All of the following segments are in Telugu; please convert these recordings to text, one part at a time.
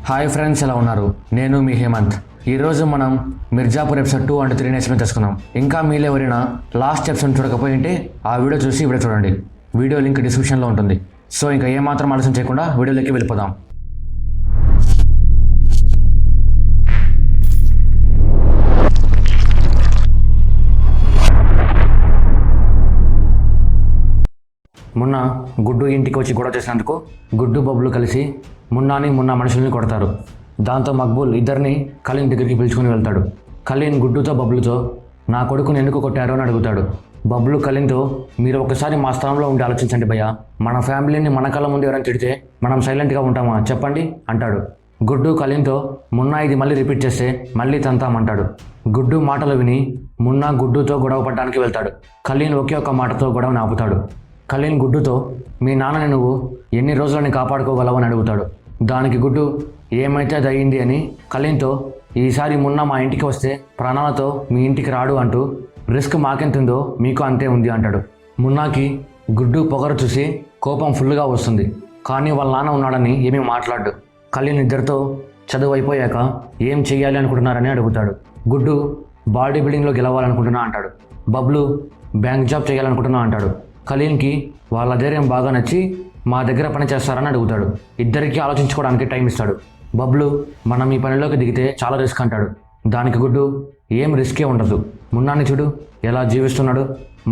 హాయ్ ఫ్రెండ్స్, ఎలా ఉన్నారు? నేను మీ హేమంత్. ఈరోజు మనం మిర్జాపూర్ ఎపిసోడ్ 2 అండ్ 3 నేర్చుకుని తెలుసుకుందాం. ఇంకా మీలో ఎవరైనా లాస్ట్ ఎపిసోడ్ చూడకపోయింటే ఆ వీడియో చూసి వీడియో చూడండి. వీడియో లింక్ డిస్క్రిప్షన్లో ఉంటుంది. సో ఇంకా ఏమాత్రం ఆలస్యం చేయకుండా వీడియోలోకి వెళ్ళిపోదాం. మున్నా గుడ్డు ఇంటికి వచ్చి గొడవ చేసినందుకు గుడ్డు బబ్లు కలిసి మున్నా మనుషుల్ని కొడతారు. దాంతో మక్బూల్ ఇద్దరిని కలీన్ దగ్గరికి పిలుచుకుని వెళ్తాడు. కలీన్ గుడ్డుతో బబ్లుతో నా కొడుకుని ఎందుకు కొట్టారో అని అడుగుతాడు. బబ్లు కలీన్తో, మీరు ఒకసారి మా స్థానంలో ఉండి ఆలోచించండి భయ్యా, మన ఫ్యామిలీని మన కళ్ళ ముందు ఎవరైనా తిడితే మనం సైలెంట్గా ఉంటామా చెప్పండి అంటాడు. గుడ్డు కలీన్తో, మున్నా ఇది మళ్ళీ రిపీట్ చేస్తే మళ్ళీ తంతామంటాడు. గుడ్డు మాటలు విని మున్నా గుడ్డుతో గొడవ పడడానికి వెళ్తాడు. కలీన్ ఒకే ఒక్క మాటతో గొడవని ఆపుతాడు. కలీన్ గుడ్డుతో, మీ నాన్నని నువ్వు ఎన్ని రోజులని కాపాడుకోగలవు అని అడుగుతాడు. దానికి గుడ్డు ఏమైతే అది అయ్యింది అని కలీన్తో, ఈసారి మున్నా మా ఇంటికి వస్తే ప్రాణాలతో మీ ఇంటికి రాడు అంటూ రిస్క్ మాకెంతుందో మీకు అంతే ఉంది అంటాడు. మున్నాకి గుడ్డు పొగరు చూసి కోపం ఫుల్గా వస్తుంది. కానీ వాళ్ళ నాన్న ఉన్నాడని ఏమీ మాట్లాడు. కలీన్ ఇద్దరితో చదువు అయిపోయాక ఏం చెయ్యాలి అనుకుంటున్నారని అడుగుతాడు. గుడ్డు బాడీ బిల్డింగ్లో గెలవాలనుకుంటున్నా అంటాడు. బబ్లు బ్యాంక్ జాబ్ చేయాలనుకుంటున్నా అంటాడు. కలీన్కి వాళ్ళ ధైర్యం బాగా నచ్చి మా దగ్గర పని చేస్తారని అడుగుతాడు. ఇద్దరికీ ఆలోచించుకోవడానికి టైం ఇస్తాడు. బబ్లు మనం ఈ పనిలోకి దిగితే చాలా రిస్క్ అంటాడు. దానికి గుడ్డు ఏం రిస్కే ఉండదు, మున్నాని చూడు ఎలా జీవిస్తున్నాడు,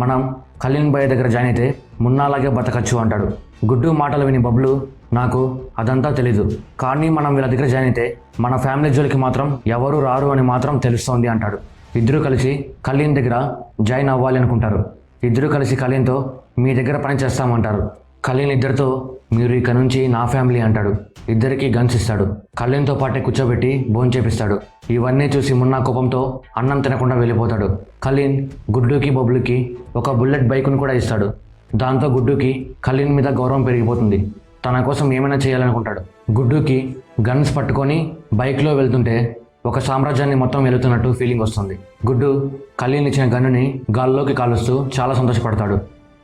మనం కలీన్ బాయ్ దగ్గర జాయిన్ అయితే మున్నాలాగే బతకచ్చు అంటాడు. గుడ్డు మాటలు విని బబ్లు, నాకు అదంతా తెలీదు, కానీ మనం వీళ్ళ దగ్గర జాయిన్ అయితే మన ఫ్యామిలీ జోలికి మాత్రం ఎవరు రారు అని మాత్రం తెలుస్తోంది అంటాడు. ఇద్దరు కలిసి కలీన్ దగ్గర జాయిన్ అవ్వాలి అనుకుంటారు. ఇద్దరు కలిసి కలీన్తో మీ దగ్గర పని చేస్తామంటారు. కలీన్ ఇద్దరితో, మీరు ఇక నుంచి నా ఫ్యామిలీ అంటాడు. ఇద్దరికి గన్స్ ఇస్తాడు. కలీన్తో పాటే కూర్చోబెట్టి భోంచేపిస్తాడు. ఇవన్నీ చూసి మున్నా కోపంతో అన్నం తినకుండా వెళ్ళిపోతాడు. కలీన్ గుడ్డుకి బబ్లుకి ఒక బుల్లెట్ బైక్ను కూడా ఇస్తాడు. దాంతో గుడ్డుకి కలీన్ మీద గౌరవం పెరిగిపోతుంది. తన కోసం ఏమైనా చేయాలనుకుంటాడు. గుడ్డుకి గన్స్ పట్టుకొని బైక్లో వెళ్తుంటే ఒక సామ్రాజ్యాన్ని మొత్తం వెళుతున్నట్టు ఫీలింగ్ వస్తుంది. గుడ్డు కలీన్ ఇచ్చిన గన్నుని గాల్లోకి కాలుస్తూ చాలా సంతోషపడతాడు.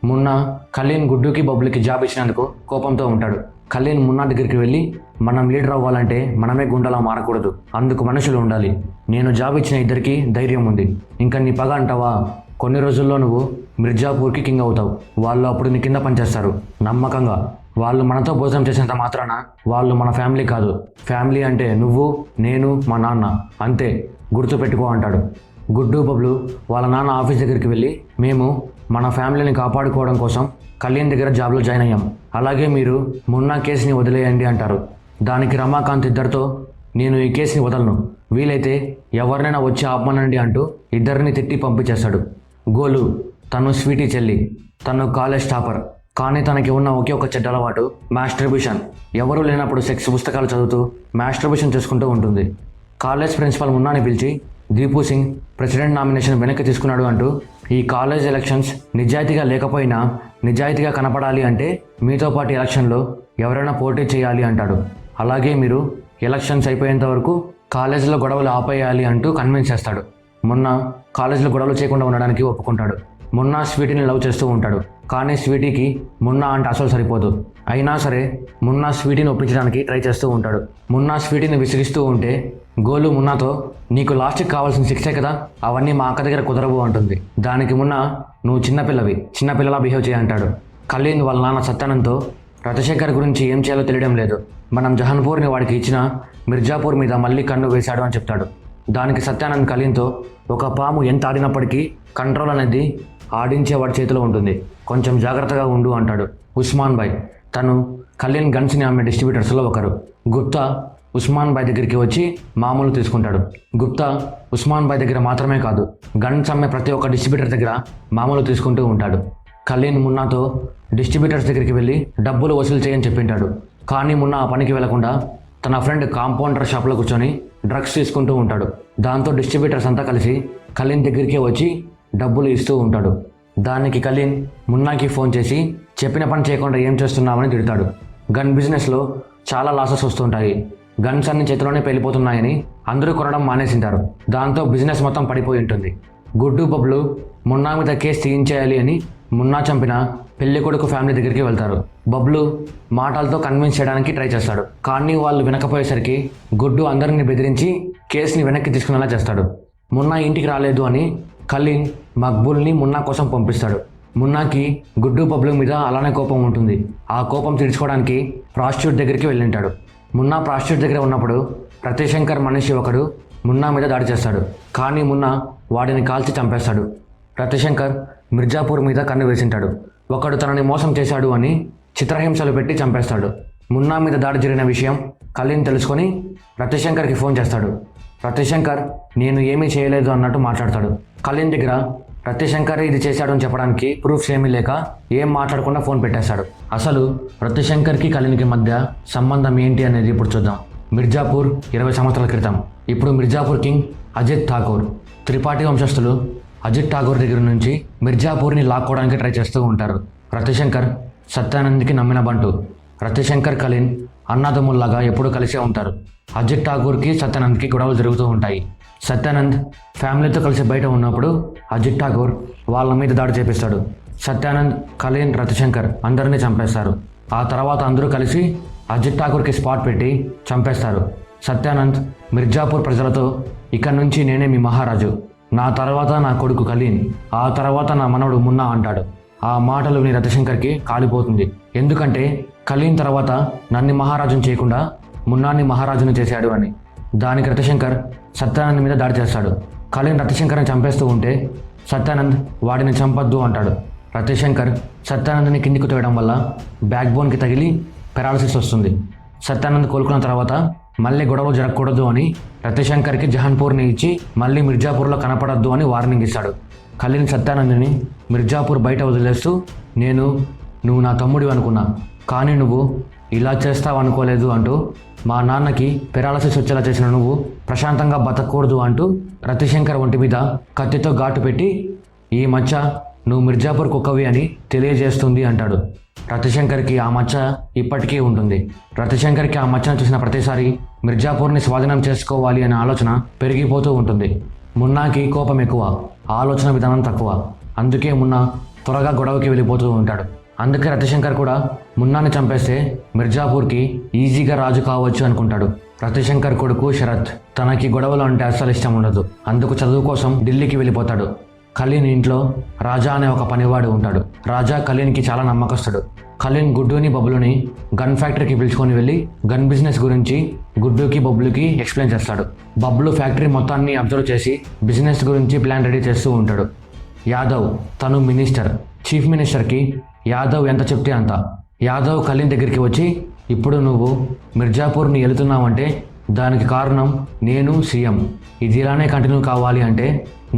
మున్నా కలీన్ గుడ్డుకి బబ్లుకి జాబ్ ఇచ్చినందుకు కోపంతో ఉంటాడు. కలీన్ మున్నా దగ్గరికి వెళ్ళి, మనం లీడర్ అవ్వాలంటే మనమే గుండెలా మారకూడదు, అందుకు మనుషులు ఉండాలి. నేను జాబ్ ఇచ్చిన ఇద్దరికి ధైర్యం ఉంది, ఇంకా నీ పగ అంటావా, కొన్ని రోజుల్లో నువ్వు మిర్జాపూర్కి కింగ్ అవుతావు. వాళ్ళు అప్పుడు నీ కింద పనిచేస్తారు నమ్మకంగా. వాళ్ళు మనతో భోజనం చేసినంత మాత్రాన వాళ్ళు మన ఫ్యామిలీ కాదు. ఫ్యామిలీ అంటే నువ్వు, నేను, మా నాన్న, అంతే, గుర్తుపెట్టుకో అంటాడు. గుడ్డు బబ్లు వాళ్ళ నాన్న ఆఫీస్ దగ్గరికి వెళ్ళి, మేము మన ఫ్యామిలీని కాపాడుకోవడం కోసం కళ్యాణ్ దగ్గర జాబ్లో జాయిన్ అయ్యాం, అలాగే మీరు మున్నా కేసుని వదిలేయండి అంటారు. దానికి రమాకాంత్ ఇద్దరితో, నేను ఈ కేసుని వదలను, వీలైతే ఎవరినైనా వచ్చి ఆపమనండి అంటూ ఇద్దరిని తిట్టి పంపించేస్తాడు. గోలు తను స్వీటీ చెల్లి, తను కాలేజ్ టాపర్, కానీ తనకి ఉన్న ఒకే ఒక చెడ్డ అలవాటు మాస్టర్బ్యూషన్. ఎవరూ లేనప్పుడు సెక్స్ పుస్తకాలు చదువుతూ మాస్టర్బ్యూషన్ చేసుకుంటూ ఉంటుంది. కాలేజ్ ప్రిన్సిపల్ మున్నాని పిలిచి, దీపు సింగ్ ప్రెసిడెంట్ నామినేషన్ వెనక్కి తీసుకున్నాడు అంటూ, ఈ కాలేజ్ ఎలక్షన్స్ నిజాయితీగా లేకపోయినా నిజాయితీగా కనపడాలి అంటే మీతో పాటు ఎలక్షన్లో ఎవరైనా పోటీ చేయాలి అంటాడు. అలాగే మీరు ఎలక్షన్స్ అయిపోయేంత వరకు కాలేజీలో గొడవలు ఆపేయాలి అంటూ కన్విన్స్ చేస్తాడు. మున్నా కాలేజీలో గొడవలు చేయకుండా ఉండడానికి ఒప్పుకుంటాడు. మున్నా స్వీటీని లవ్ చేస్తూ ఉంటాడు. కానీ స్వీటీకి మున్నా అంటే అసలు సరిపోదు. అయినా సరే మున్నా స్వీటీని ఒప్పించడానికి ట్రై చేస్తూ ఉంటాడు. మున్నా స్వీటీని విసిగిస్తూ ఉంటే గోలు మున్నాతో, నీకు లాస్ట్కి కావాల్సిన శిక్షే కదా, అవన్నీ మా అక్క దగ్గర కుదరవు అంటుంది. దానికి మున్నా, నువ్వు చిన్నపిల్లలా బిహేవ్ చేయంటాడు. కలీన్ వాళ్ళ నాన్న సత్యానంతో, రతశేఖర్ గురించి ఏం చేయాలో తెలియడం లేదు, మనం జహాన్పూర్ని వాడికి ఇచ్చిన మిర్జాపూర్ మీద మళ్ళీ కన్ను వేశాడు అని చెప్తాడు. దానికి సత్యానంద్ కలీన్తో, ఒక పాము ఎంత ఆడినప్పటికీ కంట్రోల్ అనేది ఆడించేవాడి చేతిలో ఉంటుంది, కొంచెం జాగ్రత్తగా ఉండు అంటాడు. ఉస్మాన్ బాయ్, తను కలీన్ గన్స్ని అమ్మే డిస్ట్రిబ్యూటర్స్లో ఒకరు. గుప్తా ఉస్మాన్ బాయ్ దగ్గరికి వచ్చి మామూలు తీసుకుంటాడు. గుప్తా ఉస్మాన్ బాయ్ దగ్గర మాత్రమే కాదు, గన్స్ అమ్మే ప్రతి ఒక్క డిస్ట్రిబ్యూటర్ దగ్గర మామూలు తీసుకుంటూ ఉంటాడు. కలీన్ మున్నాతో డిస్ట్రిబ్యూటర్స్ దగ్గరికి వెళ్ళి డబ్బులు వసూలు చేయని చెప్పింటాడు. కానీ మున్నా ఆ పనికి వెళ్లకుండా తన ఫ్రెండ్ కాంపౌండర్ షాప్లో కూర్చొని డ్రగ్స్ తీసుకుంటూ ఉంటాడు. దాంతో డిస్ట్రిబ్యూటర్స్ అంతా కలిసి కలీన్ దగ్గరికి వచ్చి డబ్బులు ఇస్తూ ఉంటాడు. దానికి కలీన్ మున్నాకి ఫోన్ చేసి చెప్పిన పని చేయకుండా ఏం చేస్తున్నామని తిడతాడు. గన్ బిజినెస్లో చాలా లాసెస్ వస్తుంటాయి, గన్స్ అన్ని చేతిలోనే వెళ్ళిపోతున్నాయని అందరూ కొనడం మానేసింటారు. దాంతో బిజినెస్ మొత్తం పడిపోయి ఉంటుంది. గుడ్డు బబ్లు మున్నా మీద కేసు తీయించేయాలి అని మున్నా చంపిన పెళ్లి కొడుకు ఫ్యామిలీ దగ్గరికి వెళ్తారు. బబ్లు మాటలతో కన్విన్స్ చేయడానికి ట్రై చేస్తాడు. కానీ వాళ్ళు వినకపోయేసరికి గుడ్డు అందరిని బెదిరించి కేసుని వెనక్కి తీసుకునేలా చేస్తాడు. మున్నా ఇంటికి రాలేదు అని కలీన్ మక్బూల్ని మున్నా కోసం పంపిస్తాడు. మున్నాకి గుడ్డు బబ్లు మీద అలానే కోపం ఉంటుంది. ఆ కోపం తీర్చుకోవడానికి ప్రాస్టిట్యూట్ దగ్గరికి వెళ్ళింటాడు. మున్నా ప్రాస్టిట్యూట్ దగ్గర ఉన్నప్పుడు రతిశంకర్ మనిషి ఒకడు మున్నా మీద దాడి చేస్తాడు. కానీ మున్నా వాడిని కాల్చి చంపేస్తాడు. రతిశంకర్ మిర్జాపూర్ మీద కన్ను వేసింటాడు. ఒకడు తనని మోసం చేశాడు అని చిత్రహింసలు పెట్టి చంపేస్తాడు. మున్నా మీద దాడి జరిగిన విషయం కలీన్ తెలుసుకొని రతిశంకర్కి ఫోన్ చేస్తాడు. రతిశంకర్ నేను ఏమీ చేయలేదు అన్నట్టు మాట్లాడతాడు. కలీన్ దగ్గర రతిశంకర్ ఇది చేశాడు అని చెప్పడానికి ప్రూఫ్స్ ఏమీ లేక ఏం మాట్లాడకుండా ఫోన్ పెట్టేస్తాడు. అసలు రతిశంకర్కి కలీన్కి మధ్య సంబంధం ఏంటి అనేది ఇప్పుడు చూద్దాం. మిర్జాపూర్ 20 సంవత్సరాల క్రితం. ఇప్పుడు మిర్జాపూర్ కింగ్ అజిత్ ఠాకూర్. త్రిపాఠి వంశస్థులు అజిత్ ఠాకూర్ దగ్గర నుంచి మిర్జాపూర్ని లాక్కోవడానికి ట్రై చేస్తూ ఉంటారు. రతిశంకర్ సత్యానంద్కి నమ్మిన బంటు. రతిశంకర్ కలీన్ అన్నదమ్ముల్లాగా ఎప్పుడూ కలిసే ఉంటారు. అజిత్ ఠాకూర్కి సత్యానంద్కి గొడవలు జరుగుతూ ఉంటాయి. సత్యానంద్ ఫ్యామిలీతో కలిసి బయట ఉన్నప్పుడు అజిత్ ఠాకూర్ వాళ్ళ మీద దాడి చేపిస్తాడు. సత్యానంద్, కలీన్, రతిశంకర్ అందరినీ చంపేస్తారు. ఆ తర్వాత అందరూ కలిసి అజిత్ ఠాకూర్కి స్పాట్ పెట్టి చంపేస్తారు. సత్యానంద్ మిర్జాపూర్ ప్రజలతో ఇక్కడి నుంచి నేనే మీ మహారాజు, నా తర్వాత నా కొడుకు కలీన్, ఆ తర్వాత నా మనవడు మున్నా అంటాడు. ఆ మాటలు విని రతిశంకర్కి కాలిపోతుంది. ఎందుకంటే కలీన్ తర్వాత నన్ను మహారాజుని చేయకుండా మున్నాని మహారాజుని చేశాడు అని. దానికి రతిశంకర్ సత్యానంద్ మీద దాడి చేస్తాడు. కలీన్ రతిశంకర్ని చంపేస్తూ ఉంటే సత్యానంద్ వాడిని చంపొద్దు అంటాడు. రతిశంకర్ సత్యానంద్ని కిందికి తోయడం వల్ల బ్యాక్ బోన్కి తగిలి పెరాలసిస్ వస్తుంది. సత్యానంద్ కోలుకున్న తర్వాత మళ్ళీ గొడవలు జరగకూడదు అని రతిశంకర్కి జహాన్పూర్ని ఇచ్చి మళ్ళీ మిర్జాపూర్లో కనపడద్దు అని వార్నింగ్ ఇస్తాడు. కలీన్ సత్యానంద్ని మిర్జాపూర్ బయట వదిలేస్తూ నువ్వు నా తమ్ముడివి అనుకున్నా, కానీ నువ్వు ఇలా చేస్తావు అనుకోలేదు అంటూ మా నాన్నకి పెరాలసిస్ వచ్చేలా చేసిన నువ్వు ప్రశాంతంగా బతకూడదు అంటూ రతిశంకర్ ఒంటి మీద కత్తితో ఘాటు పెట్టి ఈ మచ్చ నువ్వు మిర్జాపూర్ కుక్కవి అని తెలియజేస్తుంది అంటాడు. రతిశంకర్కి ఆ మచ్చ ఇప్పటికీ ఉంటుంది. రతిశంకర్కి ఆ మచ్చను చూసిన ప్రతిసారి మిర్జాపూర్ని స్వాధీనం చేసుకోవాలి అనే ఆలోచన పెరిగిపోతూ ఉంటుంది. మున్నాకి కోపం ఎక్కువ, ఆలోచన విధానం తక్కువ. అందుకే మున్నా త్వరగా గొడవకి వెళ్ళిపోతూ ఉంటాడు. అందుకే రతిశంకర్ కూడా మున్నాని చంపేస్తే మిర్జాపూర్కి ఈజీగా రాజు కావచ్చు అనుకుంటాడు. రతిశంకర్ కొడుకు శరత్ తనకి గొడవలు అంటే అస్సలు ఇష్టం ఉండదు. అందుకు చదువు కోసం ఢిల్లీకి వెళ్ళిపోతాడు. కలీన్ ఇంట్లో రాజా అనే ఒక పనివాడు ఉంటాడు. రాజా కలీన్కి చాలా నమ్మకస్తుడు. కలీన్ గుడ్డుని బబ్లుని గన్ ఫ్యాక్టరీకి పిలుచుకొని వెళ్ళి గన్ బిజినెస్ గురించి గుడ్డుకి బబ్లుకి ఎక్స్ప్లెయిన్ చేస్తాడు. బబ్లు ఫ్యాక్టరీ మొత్తాన్ని అబ్జర్వ్ చేసి బిజినెస్ గురించి ప్లాన్ రెడీ చేస్తూ ఉంటాడు. యాదవ్ తను మినిస్టర్. చీఫ్ మినిస్టర్కి యాదవ్ ఎంత చెప్తే అంత. యాదవ్ కలీన్ దగ్గరికి వచ్చి ఇప్పుడు నువ్వు మిర్జాపూర్ని వెళుతున్నావంటే దానికి కారణం నేను సీఎం. ఇది ఇలానే కంటిన్యూ కావాలి అంటే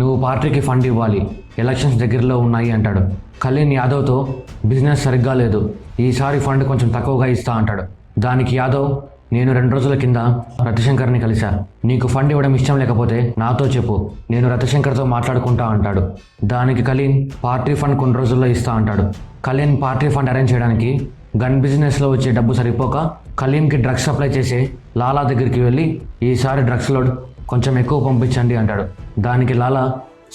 నువ్వు పార్టీకి ఫండ్ ఇవ్వాలి, ఎలక్షన్స్ దగ్గరలో ఉన్నాయి అంటాడు. కలీన్ యాదవ్తో బిజినెస్ సరిగ్గా లేదు, ఈసారి ఫండ్ కొంచెం తక్కువగా ఇస్తా అంటాడు. దానికి యాదవ్ నేను 2 రోజుల కింద రతిశంకర్ని కలిశా, నీకు ఫండ్ ఇవ్వడం ఇష్టం లేకపోతే నాతో చెప్పు, నేను రతిశంకర్తో మాట్లాడుకుంటా అంటాడు. దానికి కలీన్ పార్టీ ఫండ్ కొన్ని రోజుల్లో ఇస్తా అంటాడు. కలీన్ పార్టీ ఫండ్ అరేంజ్ చేయడానికి గన్ బిజినెస్లో వచ్చే డబ్బు సరిపోక కలీన్కి డ్రగ్స్ సప్లై చేసే లాలా దగ్గరికి వెళ్ళి ఈసారి డ్రగ్స్ లోడ్ కొంచెం ఎక్కువ పంపించండి అంటాడు. దానికి లాలా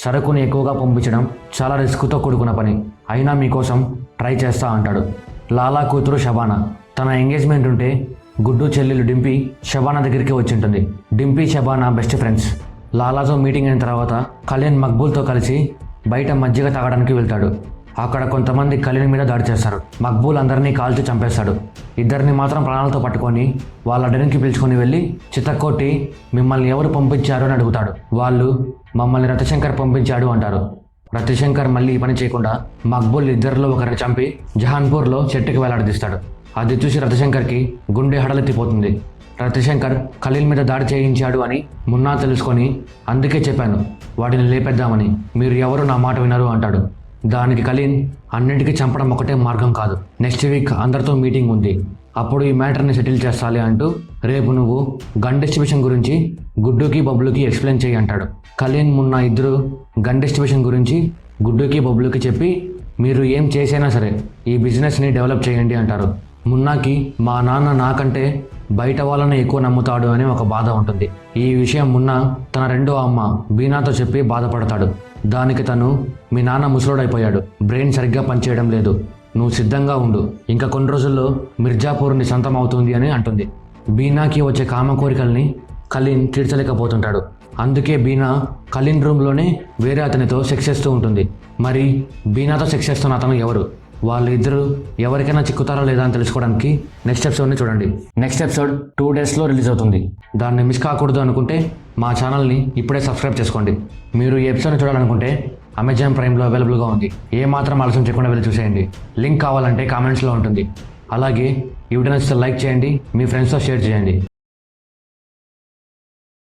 సరుకుని ఎక్కువగా పంపించడం చాలా రిస్క్తో కూడుకున్న పని, అయినా మీకోసం ట్రై చేస్తా అంటాడు. లాలా కూతురు షబానా. తన ఎంగేజ్మెంట్ ఉంటే గుడ్డు చెల్లెలు డింపీ షబానా దగ్గరికి వచ్చింటుంది. Dimpy Shabana best friends. లాలాతో meeting అయిన తర్వాత కలీన్ మక్బూల్తో కలిసి బయట మజ్జిగ తాగడానికి వెళ్తాడు. అక్కడ కొంతమంది కలీన్ మీద దాడి చేస్తారు. మక్బూల్ అందరినీ కాల్చి చంపేస్తాడు. ఇద్దరిని మాత్రం ప్రాణాలతో పట్టుకొని వాళ్ళ డెన్కి పిలుచుకొని వెళ్ళి చితక్కొట్టి మిమ్మల్ని ఎవరు పంపించారు అని అడుగుతాడు. వాళ్ళు మమ్మల్ని రతిశంకర్ పంపించాడు అంటారు. రతిశంకర్ మళ్ళీ ఈ పని చేయకుండా మక్బూల్ ఇద్దరిలో ఒకరిని చంపి జహాన్పూర్లో చెట్టుకి వేలాడదీస్తాడు. అది చూసి రతిశంకర్కి గుండె హడలెత్తిపోతుంది. రతిశంకర్ కలీన్ మీద దాడి చేయించాడు అని మున్నా తెలుసుకొని అందుకే చెప్పాను వాటిని లేపేద్దామని, మీరు ఎవరు నా మాట వినరు అంటాడు. దానికి కలీన్ అన్నింటికీ చంపడం ఒకటే మార్గం కాదు, నెక్స్ట్ వీక్ అందరితో మీటింగ్ ఉంది, అప్పుడు ఈ మ్యాటర్ని సెటిల్ చేస్తాలి అంటూ రేపు నువ్వు గన్ డిస్ట్రిబ్యూషన్ గురించి గుడ్డుకి బబ్లుకి ఎక్స్ప్లెయిన్ చేయి అంటాడు. కలీన్ మున్నా ఇద్దరు గన్ డిస్ట్రిబ్యూషన్ గురించి గుడ్డుకి బబ్లుకి చెప్పి మీరు ఏం చేసైనా సరే ఈ బిజినెస్ని డెవలప్ చేయండి అంటారు. మున్నాకి మా నాన్న నాకంటే బయట వాళ్ళని ఎక్కువ నమ్ముతాడు అని ఒక బాధ ఉంటుంది. ఈ విషయం మున్నా తన రెండో అమ్మ బీనాతో చెప్పి బాధపడతాడు. దానికి తను మీ నాన్న ముసలోడైపోయాడు, బ్రెయిన్ సరిగ్గా పనిచేయడం లేదు, నువ్వు సిద్ధంగా ఉండు, ఇంకా కొన్ని రోజుల్లో మిర్జాపూర్ నీ సొంతం అవుతుంది అని అంటుంది. బీనాకి వచ్చే కామ కోరికల్ని కలీన్ తీర్చలేకపోతుంటాడు. అందుకే బీనా కలీన్ రూమ్లోనే వేరే అతనితో సెక్స్ చేస్తూ ఉంటుంది. మరి బీనాతో సెక్స్ చేస్తున్న అతను ఎవరు, వాళ్ళిద్దరూ ఎవరికైనా చిక్కుతారా లేదా అని తెలుసుకోవడానికి నెక్స్ట్ ఎపిసోడ్ని చూడండి. నెక్స్ట్ ఎపిసోడ్ 2 డేస్లో రిలీజ్ అవుతుంది. దాన్ని మిస్ కాకూడదు అనుకుంటే మా ఛానల్ని ఇప్పుడే సబ్స్క్రైబ్ చేసుకోండి. మీరు ఈ ఎపిసోడ్ని చూడాలనుకుంటే అమెజాన్ ప్రైమ్లో అవైలబుల్గా ఉంది. ఏమాత్రం ఆలస్యం చేయకుండా వెళ్ళి చూసేయండి. లింక్ కావాలంటే కామెంట్స్లో ఉంటుంది. అలాగే ఈ వీడియో నచ్చితే లైక్ చేయండి, మీ ఫ్రెండ్స్తో షేర్ చేయండి.